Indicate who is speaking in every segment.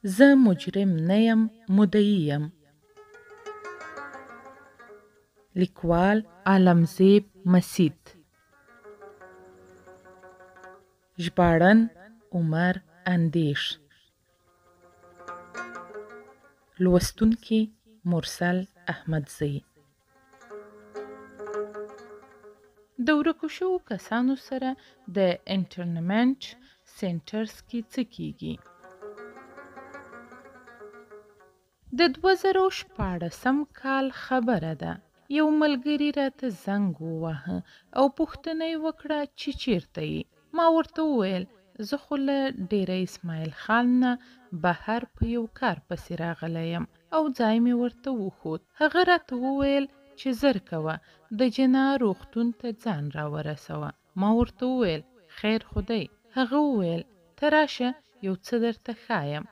Speaker 1: زه مجرم نه یم، مدعي یم. لیکوال عالمزیب مسید. ژباړن عمر اندیش. لوستونکي مرسل احمدزی. د ورکو شوو کسانو سره د انټرنمنټ سینټرز کې څه کیږي؟ د 2014 کال خبره ده. یو ملګري راته زنګ وواهه او پوښتنه یې وکړه چې چیرته یې؟ ما ورته وویل زه خو له ډیره اسماعیل خان نه بهر په یو کار پسې راغلی یم او ځای مې ورته وښود. هغه راته وویل چې زر کوه د جنه روغتون ته ځان راورسوه. ما ورته وویل خیر خو دی. هغه وویل ته راشه یو څه درته ښایم.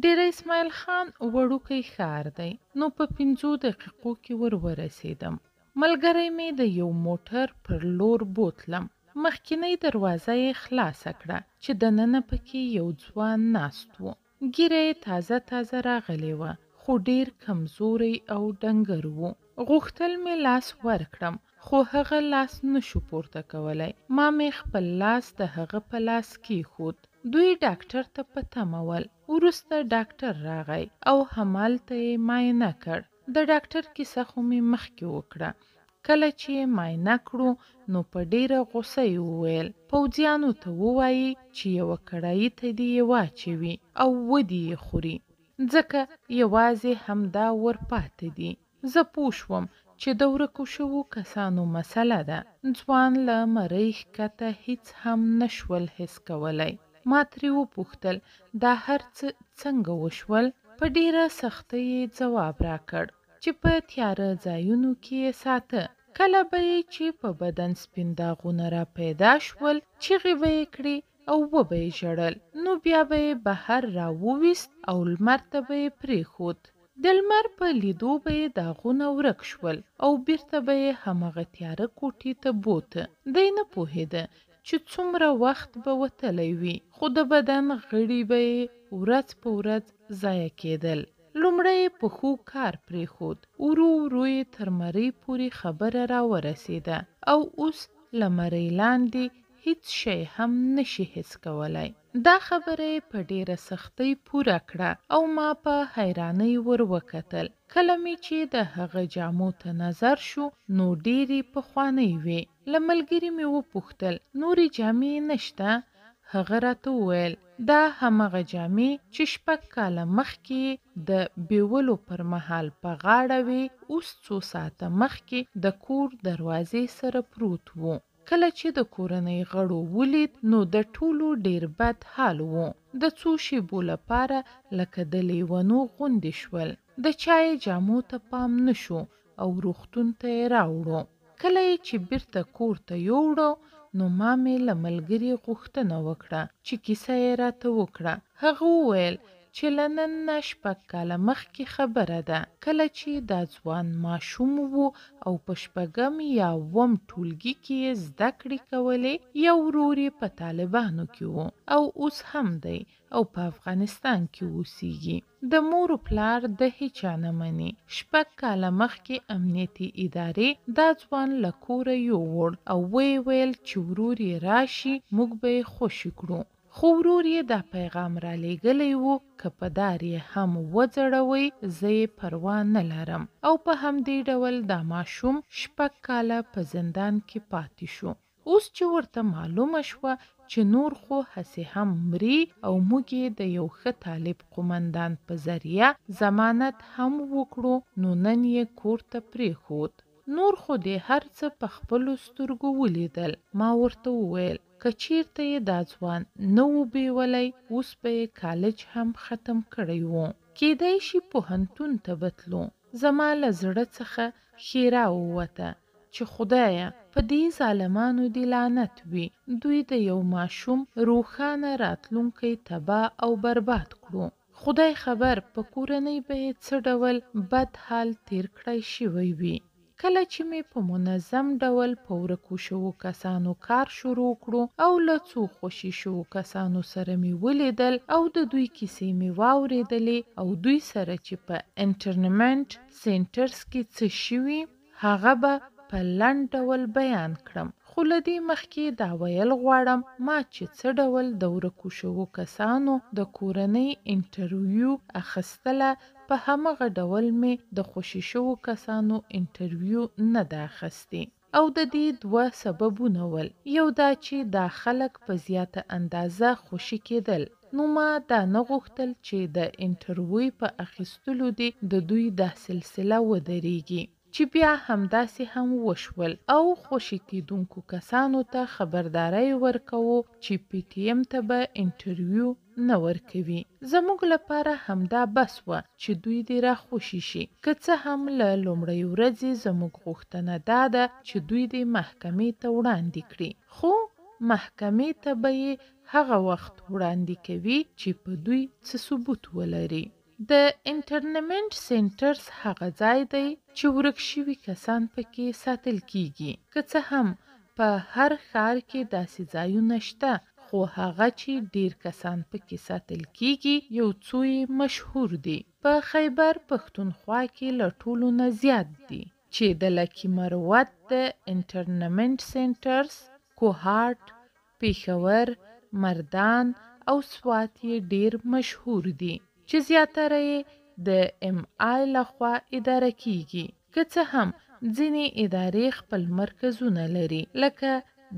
Speaker 1: ډیره اسماعیل خان وړوکی ښار دی، نو په 5 دقیقو کې ورسېدم. ملګری مې د یو موټر پر لور بوتلم. مخکینۍ دروازه یې خلاصه کړه چې دننه پکې یو ځوان ناست و. ږیره یې تازه راغلې وه، خو ډیر کمزوری او ډنګر و. غوښتل مې لاس ورکړم، خو هغه لاس نشو پورته کولی. ما مې خپل لاس د هغه په لاس کېښود. دوی ډاکټر ته په تمه ول. وروسته ډاکټر راغی او همالته یې معاینه کړ. د ډاکټر کیسه خو مې مخکې وکړه. کله چې یې معاینه کړو نو په ډیره غوسه یې وویل پوځیانو ته ووایي چې یوه کړایي ته دې یې واچوي او ودې یې خوري، ځکه یوازې همدا ورپاتې دي. زه پوه شوم چې د ورکو شوو کسانو مسله ده. ځوان له مرۍ ښکته هیڅ هم نشول حس کولی. ما ترې وپوښتل دا هر څه څنګه وشول؟ په ډیره سختۍ یې ځواب راکړ چې په تیاره ځایونو کې یې ساته. کله به یې چې په بدن سپین داغونه را پیدا شول چیغې به یې کړې او وبه یې ژړل. نو بیا به یې بهر را وویست او لمر ته به یې پرېښود. د لمر په لیدو به یې داغونه ورک شول او بیرته به یې همغه تیاره کوټې ته بوته. دی نه پوهېده چې څومره وخت به وتلی وي، خو د بدن غړي به یې ورځ په ورځ ضایع کېدل. لومړی یې په ښو کار پرېښود، ورو ورو یې تر مرۍ پورې خبره را ورسېده او اوس له مرۍ لاندې هیڅ شی هم نشي حس کولی. دا خبره یې په ډیره سختۍ پوره کړه او ما په حیرانۍ ور وکتل. کله مې چې د هغه جامو ته نظر شو نو ډیرې پخوانۍ وې. له ملګري مې وپوښتل نورې جامې نشته؟ هغه راته وویل دا همغه جامې چې 6 کاله مخکې د بیولو پر مهال په غاړه وې اوس څو ساعته مخکې د کور دروازې سره پروت وو. کله چې د کورنۍ غړو ولید نو د ټولو ډیر بد حال وو. د څو شیبو لپاره لکه د لیونو غوندې شول. د چا یې جامو ته پام نشو او روغتون ته یې راوړو. کله یې چې بیرته کور ته یوړو نو ما مې له ملګري غوښتنه وکړه چې کیسه یې راته وکړه. هغه وویل چې له نن نه 6 کاله مخکې خبره ده، کله چې دا ځوان ماشوم و او په 6م یا 7م ټولګي کې یې زده کړې کولې. یو ورور یې په طالبانو کې و او اوس هم دی او په افغانستان کې اوسیږي. د مور و پلار د هیچا نه مني. 6 کاله مخکې امنیتي ادارې دا ځوان له کوره یووړ او ویې ویل چې ورور یې راشي موږ به یې خوشي کړو. خو ورور یې دا پیغام را لېږلی و که په دار یې هم وځړوئ زه یې پروا نه لرم. او په همدې ډول دا ماشوم 6 کاله په زندان کې پاتې شو. اوس چې ورته معلومه شوه چې نور خو هسې هم مري او موږ یې د یو ښه طالب قومندان په ذریعه ضمانت هم وکړو نو نن یې کور ته پرېښود. نور خو دې هر څه په خپلو سترګو ولیدل. ما ورته وویل که چیرته یې دا ځوان نه و بیولی اوس به یې کالج هم ختم کړی و. کیدای شي پوهنتون ته بتلو. زما له زړه څخه ښیرا ووته چې خدایه په دې ظالمانو دې لعنت وي. دوی د یو ماشوم روښانه راتلونکی تباه او برباد کړو. خدای خبر په کورنۍ به یې څه ډول بد حال تیر کړی شوی وي. کله چې مې په منظم ډول په ورکو شوو کسانو کار شروع کړو او له څو خوشي شوو کسانو سره مې ولیدل او د دوی کیسې مې واورېدلې او دوی سره چې په انټرنمنټ سینټرز کې څه شوي هغه به په لنډ ډول بیان کړم. خو له دې مخکې دا ویل غواړم ما چې څه ډول د ورکو شوو کسانو د کورنۍ انټرویو اخیستله په همغه ډول مې د خوشي شوو کسانو انټرویو نه ده اخیستې. او د دې دوه سببونه ول. یو دا چې دا خلک په زیاته اندازه خوشي کېدل. نو ما دا نه غوښتل چې د انټرویو په اخیستلو دې د دوی دا سلسله ودرېږي. چې بیا همداسې هم وشول او خوشي کېدونکو کسانو ته خبرداری ورکوو چې پی ټي ایم ته به انټرویو نه ورکوي. زموږ لپاره همدا بس وه چې دوی دې را خوشي شي. که څه هم له لومړۍ ورځې زموږ غوښتنه دا ده چې دوی دې محکمې ته وړاندې کړي. خو محکمې ته به یې هغه وخت وړاندې کوي چې په دوی څه ثبوت ولري. د انټرنمنټ سینټرز هغه ځای دی چې ورک شوي کسان پکې ساتل کیږي. که څه هم په هر ښار کې داسې ځایونه شته خو هغه چې ډیر کسان پکې ساتل کیږي یو څو یې مشهور دي. په خیبر پښتونخوا کې له ټولو نه زیات دي چې د لکي مروت د انټرنمنټ سینټرز، کوهاټ، پېښور، مردان او سوات یې ډیر مشهور دي چې زیاتره یې د ام آی لخوا اداره کیږي. که څه هم ځینې ادارې خپل مرکزونه لري لکه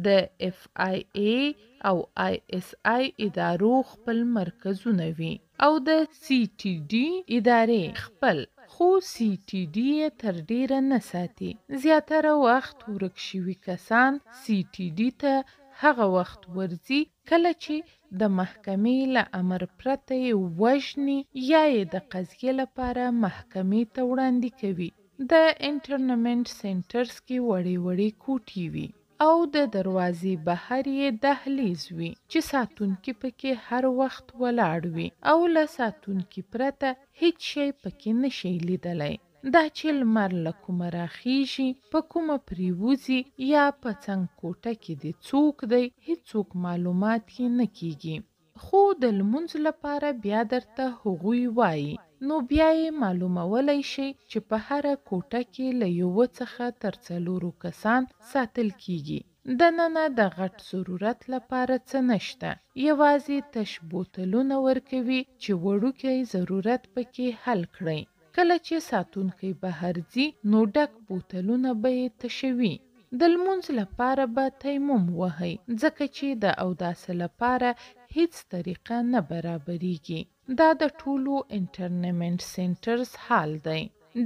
Speaker 1: د اف آی ای او آی اس آی ادارو خپل مرکزونه وي او د سی ټي ډي ادارې خپل، خو سی ټي ډي یې تر ډیره نه ساتي. زیاتره وخت ورک شوي کسان سی ټي ډي ته هغه وخت ورځي کله چې د محکمې له امر پرته یې وژني یا یې د قضیې لپاره محکمې ته وړاندې کوي. د انټرنمنټ سینټرز کې وړې وړې کوټې وي او د دروازې بهر یې دهلیز وي چې ساتونکي پکې هر وخت ولاړ وي او له ساتونکي پرته هیڅ شی پکې نشي لیدلی. دا چې لمر له کومه راخیږي، په کومه پریوځي یا په څنګ کوټه کې دې څوک دی هیڅوک معلومات یې نه کیږي. خو د لمونځ لپاره بیا درته هغوی وایي نو بیا یې معلومولی شي چې په هره کوټه کې له یوه څخه تر 4 کسان ساتل کیږي. دننه د غټ ضرورت لپاره څه نشته، یوازې تش بوتلونه ورکوي چې وړوکی ضرورت پکې حل کړئ. کله چې ساتونکی بهر ځي نو ډک بوتلونه به یې تشوي. د لمونځ لپاره به تیمم وهئ ځکه چې د اوداس لپاره هیڅ طریقه نه برابریږي. دا د ټولو انټرنمنټ سینټرز حال دی.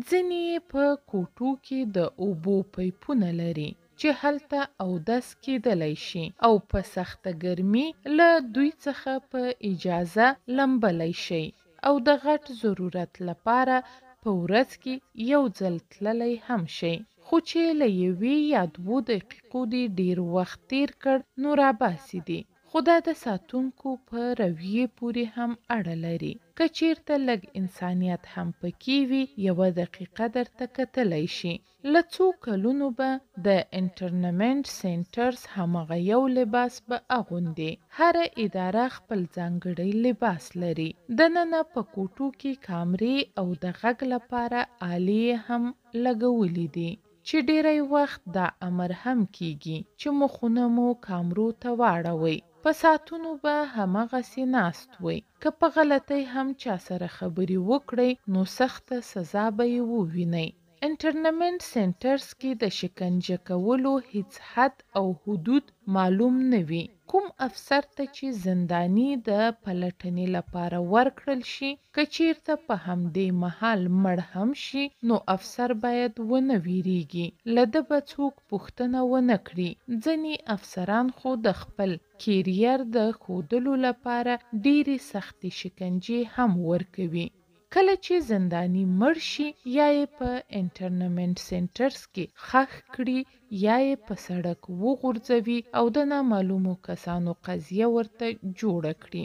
Speaker 1: ځینې په کوټو کې د اوبو پیپونه لري چې هلته اودس کېدلی شي او په سخته ګرمي له دوی څخه په اجازه لمبلی شي او د غټ ضرورت لپاره په ورځ کې یو ځل تللی هم شي. خو چې له 1 یا 2 دقیقو دې ډیر وخت تیر کړ نو راباسي دي. خو دا د ساتونکو په رویې پورې هم اړه لري. که چیرته لږ انسانیت هم پکې وي 1 دقیقه درته کتلی شي. له څو کلونو به د انټرنمنټ سینټرز همغه یو لباس به اغوندي. هره اداره خپل ځانګړی لباس لري. دننه په کوټو کې کامرې او د غږ لپاره آلې هم لګولې دي چې ډیری وخت دا امر هم کیږي چې مخونه مو کامرو ته واړوي. په ساعتونو به همغسې ناست وئ. که په غلطۍ هم چا سره خبرې وکړئ نو سخته سزا به یې ووینئ. انټرنمنټ سینټرز کې د شکنجه کولو هیڅ حد او حدود معلوم نه وي. کوم افسر ته چې زنداني د پلټنې لپاره ورکړل شي که چیرته په همدې مهال مړ هم شي نو افسر باید ونه ویریږي، له ده به څوک پوښتنه ونه کړي. ځینې افسران خو د خپل کیریر د ښودلو لپاره ډیرې سختې شکنجې هم ورکوي. کله چې زنداني مړ شي یا یې په انټرنمنټ سینټرز کې ښخ کړي یا یې په سړک وغورځوي او د نامعلومو کسانو قضیه ورته جوړه کړي.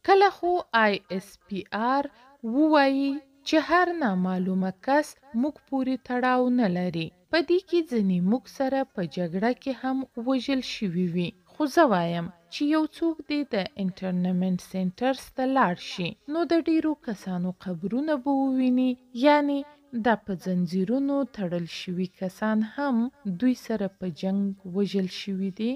Speaker 1: کله خو آی اس پی آر ووایي چې هر نامعلومه کس موږ پورې تړاو نه لري، په دې کې ځینې موږ سره په جګړه کې هم وژل شوي وي. خو زه وایم چې یو څوک دې د انټرنمنټ سینټرز ته لاړ شي نو د ډیرو کسانو قبرونه به وویني. یعنی دا په زنځیرونو تړل شوي کسان هم دوی سره په جنگ وژل شوي دي.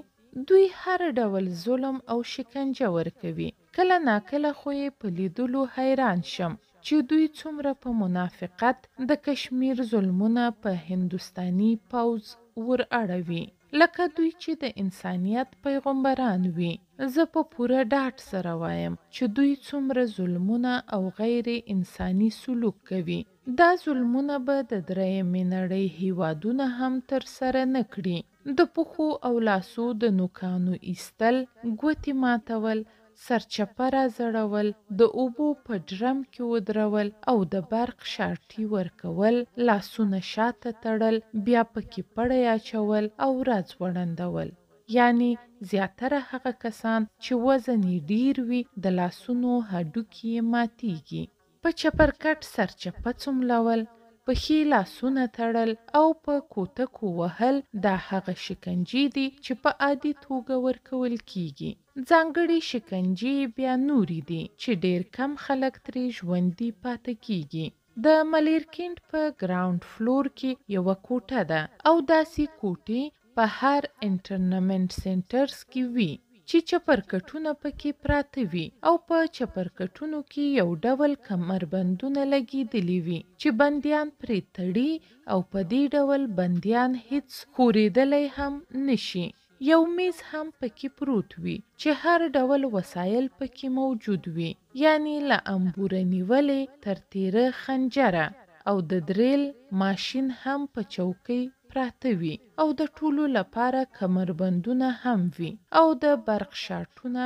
Speaker 1: دوی هر ډول ظلم او شکنجه ورکوي. کله ناکله خو یې په لیدلو حیران شم چې دوی څومره په منافقت د کشمیر ظلمونه په هندوستاني پوځ ور اړوي، لکه دوی چې د انسانیت پیغمبران وي. زه په پوره ډاډ سره وایم چې دوی څومره ظلمونه او غیر انساني سلوک کوي. دا ظلمونه به د درېیمې نړۍ هیوادونه هم تر سره نه کړي. د پښو او لاسو د نوکانو ایستل، ګوتې ماتول، سرچپه راځړول، د اوبو په ډرم کې ودرول او د برق شارټي ورکول، لاسونه شاته تړل، بیا پکې پړی اچول او راځوړندول. یعنی زیاتره هغه کسان چې وزن یې ډیر وي د لاسونو هډوکي یې ماتیږي. په چپرکټ سرچپه څملول، پښې لاسونه تړل او په کوتکو وهل دا هغه شکنجې دي چې په عادي توګه ورکول کیږي. ځانګړي شکنجې بیا نورې دي چې ډیر کم خلک ترې ژوندي پاتې کیږي. د ملیرکینډ په ګراوند فلور کې یوه کوټه ده او داسې کوټې په هر انټرنمنټ سینټرز کې وي چې چپرکټونه پکې پراته وي او په چپرکټونو کې یو ډول کمربندونه لګېدلي وي چې بندیان پرې تړي او په دې ډول بندیان هیڅ ښورېدلی هم نشي. یو میز هم پکې پروت وي چې هر ډول وسایل پکې موجود وي، یعنی له امبوره نیولې تر تیره خنجره، او د دریل ماشین هم په چوکۍ پراته وي او د ټولو لپاره کمربندونه هم وي او د برق شارټونه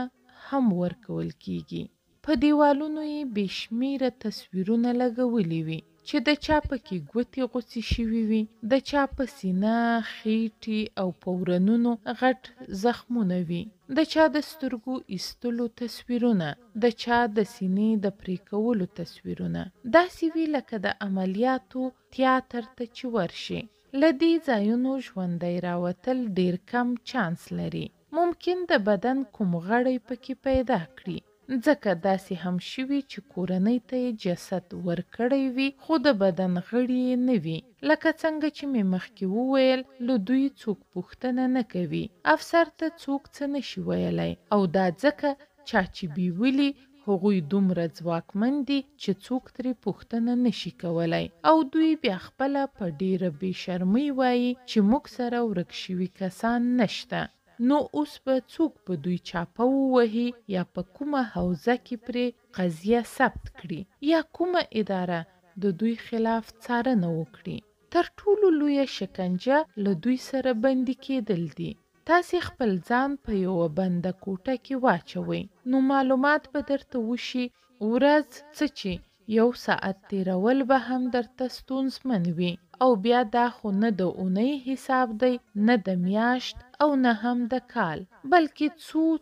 Speaker 1: هم ورکول کیږي. په دیوالونو یې بې شمیره تصویرونه لګولي وي چې د چا پکې ګوتې غوڅې شوي وي، د چا په سینه، خېټې او په ورنونو غټ زخمونه وي، د چا د سترګو ایستلو تصویرونه، د چا د سینې د پرې کولو تصویرونه. داسې وي لکه د عملیاتو تیاتر ته چې ورشي. له دې ځایونو ژوندی راوتل ډیر کم چانس لري. ممکن د بدن کوم غړی پکې پیدا کړي. ځکه داسې هم شوي چې کورنۍ ته یې جسد ورکړی وي خو د بدن غړي یې نه وي. لکه څنګه چې مې مخکې وویل له دوی څوک پوښتنه نه کوي. افسر ته څوک څه نشي ویلی او دا ځکه چا چې بیولي هغوی دومره ځواکمن دي چې څوک ترې پوښتنه نشي کولی او دوی بیا خپله په ډیره بې شرمۍ وایي چې موږ سره ورک شوي کسان نشته. نو اوس به څوک په دوی چاپه ووهي یا په کومه حوزه کې پرې قضیه ثبت کړي یا کومه اداره د دوی خلاف څارنه وکړي. تر ټولو لویه شکنجه له دوی سره بندي کېدل دي. تاسې خپل ځان په یوه بنده کوټه کې واچوئ نو معلومات به درته وشي. ورځ څه چې یو ساعت تیرول به هم درته ستونزمن وي او بیا دا خو نه د اونۍ حساب دی، نه د میاشت او نه هم د کال، بلکې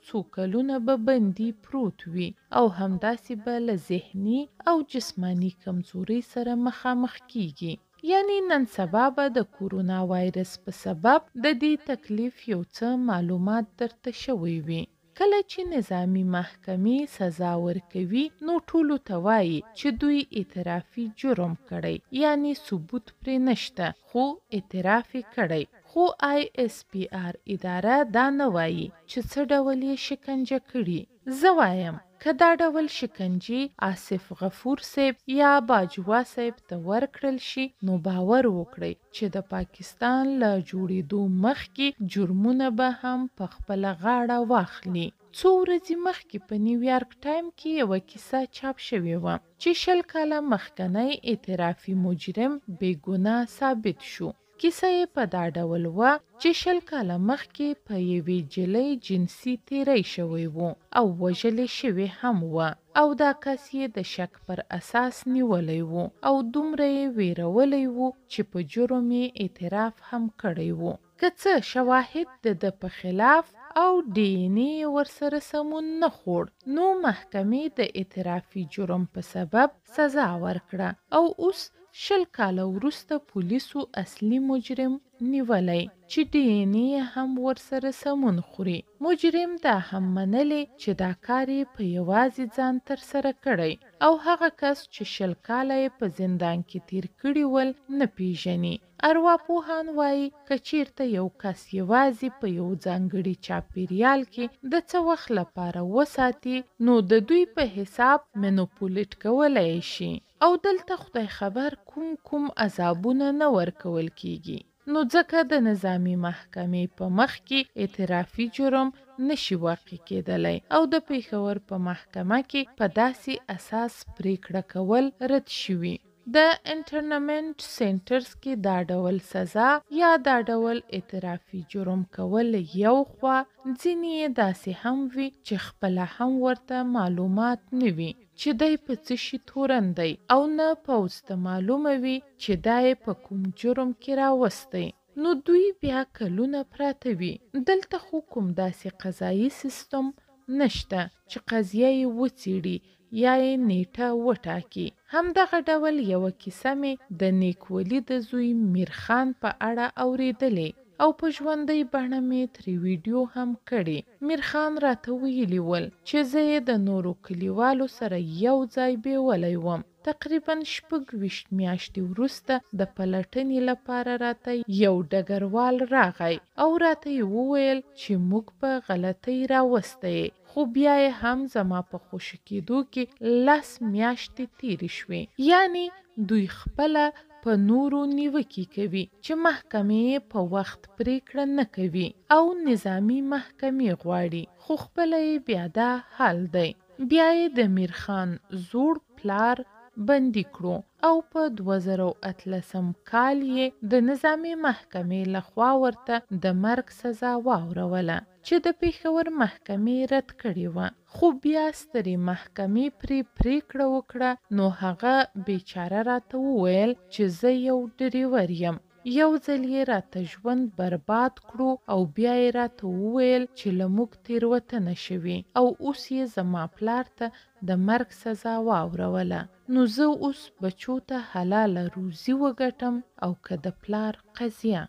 Speaker 1: څو کلونه به بندي پروت وي او همداسې به له ذهني او جسماني کمزورۍ سره مخامخ کیږي. یعنی نن سبا به د کورونا وایرس په سبب د دې تکلیف یو څه معلومات درته شوی وي. کله چې نظامی محکمې سزا ورکوي نو ټولو ته وایي چې دوی اعترافي جرم کړی، یعنی ثبوت پرې نشته خو اعتراف یې کړی. خو ISPR اداره دا نه وایي چې څه ډول یې شکنجه کړي. زه وایم که دا ډول شکنجې آصف غفور صاحب یا باجوا صاحب ته ورکړل شي نو باور وکړئ چې د پاکستان له جوړېدو مخکې جرمونه به هم په خپله غاړه واخلي. څو ورځې مخکې په نیویارک ټایم کې یوه کیسه چاپ شوې وه چې 20 کاله مخکنی اعترافي مجرم بې ګناه ثابت شو. کیسه یې په دا ډول وه چې 20 کاله مخکې په یوې جلۍ جنسي تیری شوی و او وژلې شوې هم وه او دا کس یې د شک پر اساس نیولی و او دومره یې ویرولی و چې په جرم یې اعتراف هم کړی و. که څه شواهد د ده په خلاف او DNA ورسره سمون نه خوړ نو محکمې د اعترافي جرم په سبب سزا ورکړه او اوس شل کاله وروسته پولیسو اصلي مجرم نیولی چې ډي ان اے هم ورسره سمون خوري. مجرم دا هم منلی چې دا کار یې په یوازې ځان ترسره کړی او هغه کس چې شل کاله یې په زندان کې تیر کړي ول نه پیژني. ارواپوهان وایي که چیرته یو کس یوازې په یو ځانګړي چاپیریال کې د څه وخت لپاره وساتي نو د دوی په حساب منوپولیټ کولی شي او دلته خدای خبر کوم عذابونه نه ورکول کیږي. نو ځکه د نظامی محکمې په مخ کې اعترافي جرم نشي واقع کېدلی او د پېښور په محکمه کې په داسې اساس پریکړه کول رد شوي. د انټرنمنټ سینټرز کې دا ډول سزا یا دا ډول اعترافي جرم کول یو خوا، ځینې یې داسې هم وي چې خپله هم ورته معلومات نه وي چې دی په څه شي تورن دی او نه پوځ ته معلومه وي چې دا یې په کوم جرم کې راوستی، نو دوی بیا کلونه پراته وي. دلته خو کوم داسې قضایي سیستم نشته چې قضیه یې وڅیړي یا یې نیټه وټاکي. همدغه ډول یوه کیسه مې د نیکولي د زوی میرخان په اړه اوریدلې او په ژوندۍ بڼه مې ترې ویډیو هم کړې. میرخان راته ویلي ول چې زه یې د نورو کلیوالو سره یو ځای بیولی وم. تقریبا 26 میاشتې وروسته د پلټنې لپاره راته یو ډګروال راغی او راته یې وویل چې موږ په غلطۍ راوستی، خو بیا یې هم زما په خوشي کېدو کې 10 میاشتې تیرې شوې. یعنی دوی خپله په نورو نیوکې کوي چې محکمې په وخت پریکړه نه کوي او نظامی محکمې غواړي، خو خپله یې بیا دا حال دی. بیا یې د میرخان زوړ پلار بندي کړو او په 2018 کال یې د نظامی محکمې لخوا ورته د مرګ سزا واوروله چې د پېښور محکمې رد کړې وه، خو بیا سترې محکمې پرې پریکړه وکړه. نو هغه بیچاره راته وویل چې زه یو ډریور یم، یو ځل یې راته ژوند برباد کړو او بیا یې راته وویل چې له موږ تېروتنه شوې او اوس یې زما پلار ته د مرګ سزا واوروله. نو زه اوس بچو ته حلاله روزي وګټم او که د پلار قضیه.